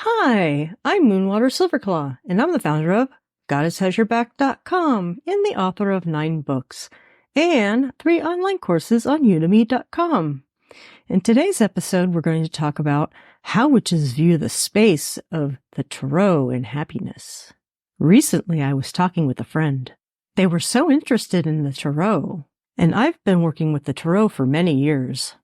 Hi, I'm Moonwater Silverclaw, and I'm the founder of GoddessHasYourBack.com and the author of 9 books and 3 online courses on Udemy.com. In today's episode, we're going to talk about how witches view the space of the tarot and happiness. Recently, I was talking with a friend. They were so interested in the tarot, and I've been working with the tarot for many years.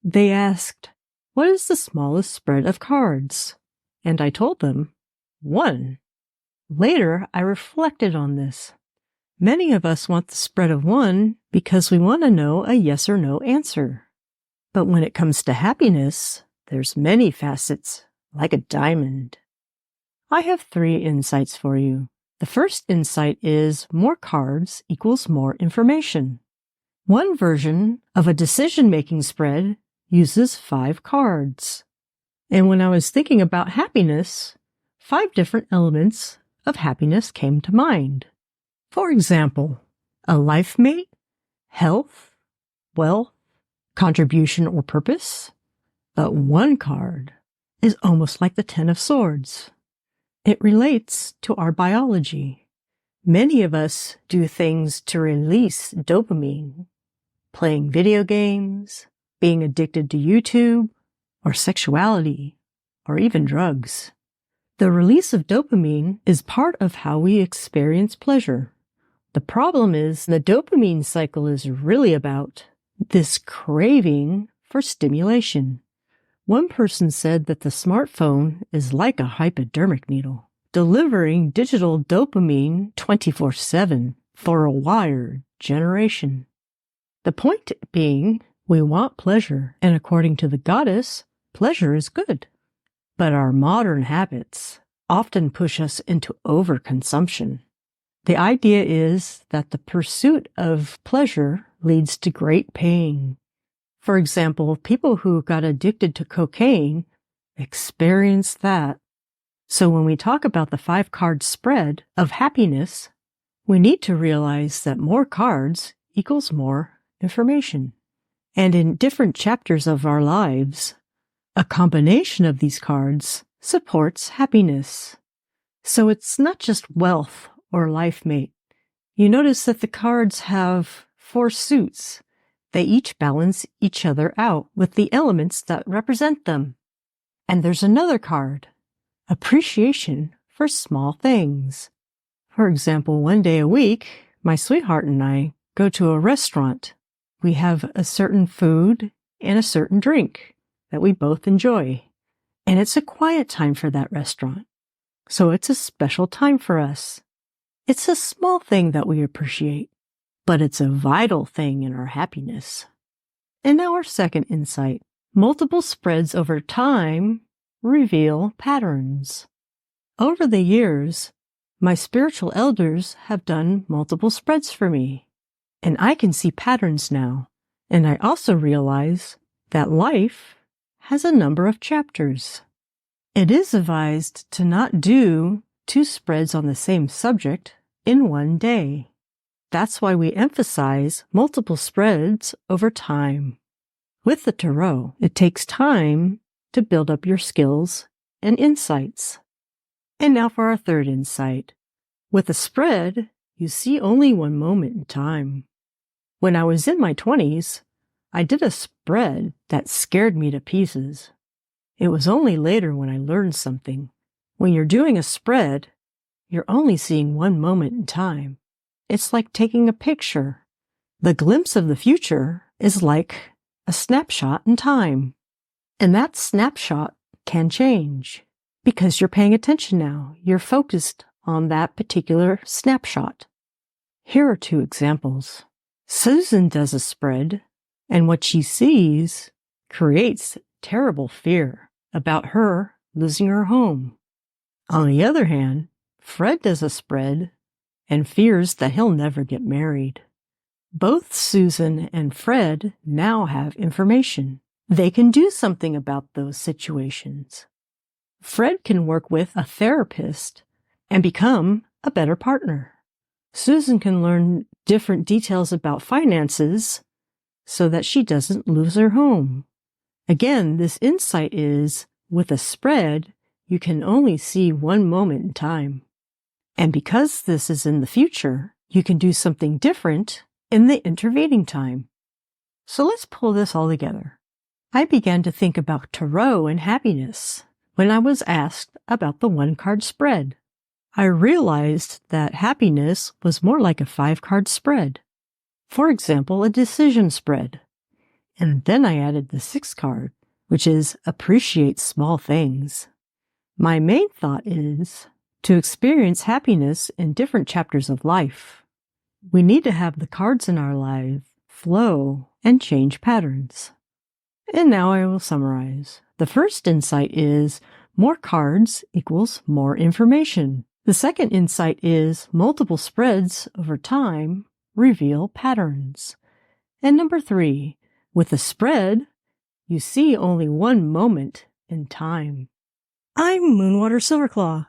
They asked, "What is the smallest spread of cards?" And I told them, 1. Later, I reflected on this. Many of us want the spread of 1 because we want to know a yes or no answer. But when it comes to happiness, there's many facets, like a diamond. I have 3 insights for you. The first insight is more cards equals more information. One version of a decision-making spread uses 5 cards. And when I was thinking about happiness, 5 different elements of happiness came to mind. For example, a life mate, health, wealth, contribution or purpose. But one card is almost like the 10 of Swords. It relates to our biology. Many of us do things to release dopamine, playing video games, being addicted to YouTube, or sexuality, or even drugs. The release of dopamine is part of how we experience pleasure. The problem is the dopamine cycle is really about this craving for stimulation. One person said that the smartphone is like a hypodermic needle, delivering digital dopamine 24/7 for a wired generation. The point being, we want pleasure, and according to the goddess, pleasure is good. But our modern habits often push us into overconsumption. The idea is that the pursuit of pleasure leads to great pain. For example, people who got addicted to cocaine experienced that. So when we talk about the 5-card spread of happiness, we need to realize that more cards equals more information. And in different chapters of our lives, a combination of these cards supports happiness. So it's not just wealth or life mate. You notice that the cards have 4 suits. They each balance each other out with the elements that represent them. And there's another card, appreciation for small things. For example, one day a week, my sweetheart and I go to a restaurant. We have a certain food and a certain drink that we both enjoy. And it's a quiet time for that restaurant. So it's a special time for us. It's a small thing that we appreciate, but it's a vital thing in our happiness. And now our second insight. Multiple spreads over time reveal patterns. Over the years, my spiritual elders have done multiple spreads for me. And I can see patterns now. And I also realize that life has a number of chapters. It is advised to not do 2 spreads on the same subject in one day. That's why we emphasize multiple spreads over time. With the tarot, it takes time to build up your skills and insights. And now for our third insight. With a spread, you see only one moment in time. When I was in my 20s, I did a spread that scared me to pieces. It was only later when I learned something. When you're doing a spread, you're only seeing one moment in time. It's like taking a picture. The glimpse of the future is like a snapshot in time. And that snapshot can change because you're paying attention now. You're focused on that particular snapshot. Here are 2 examples. Susan does a spread, and what she sees creates terrible fear about her losing her home. On the other hand, Fred does a spread and fears that he'll never get married. Both Susan and Fred now have information. They can do something about those situations. Fred can work with a therapist and become a better partner. Susan can learn different details about finances so that she doesn't lose her home. Again, this insight is, with a spread, you can only see one moment in time. And because this is in the future, you can do something different in the intervening time. So let's pull this all together. I began to think about tarot and happiness when I was asked about the 1-card spread. I realized that happiness was more like a 5-card spread. For example, a decision spread. And then I added the 6th card, which is appreciate small things. My main thought is to experience happiness in different chapters of life. We need to have the cards in our life flow and change patterns. And now I will summarize. The first insight is more cards equals more information. The second insight is multiple spreads over time reveal patterns. And number 3, with a spread, you see only one moment in time. I'm Moonwater Silverclaw,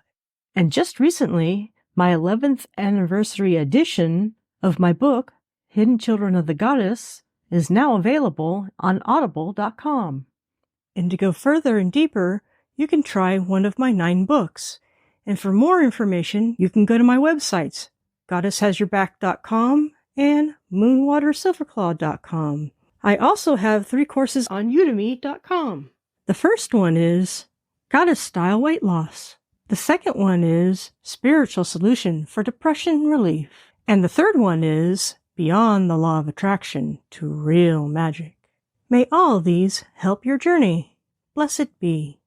and just recently, my 11th anniversary edition of my book, Hidden Children of the Goddess, is now available on audible.com. And to go further and deeper, you can try one of my 9 books. And for more information, you can go to my websites, goddesshasyourback.com and moonwatersilverclaw.com. I also have 3 courses on udemy.com. The first one is Goddess Style Weight Loss. The second one is Spiritual Solution for Depression Relief. And the third one is Beyond the Law of Attraction to Real Magic. May all these help your journey. Blessed be.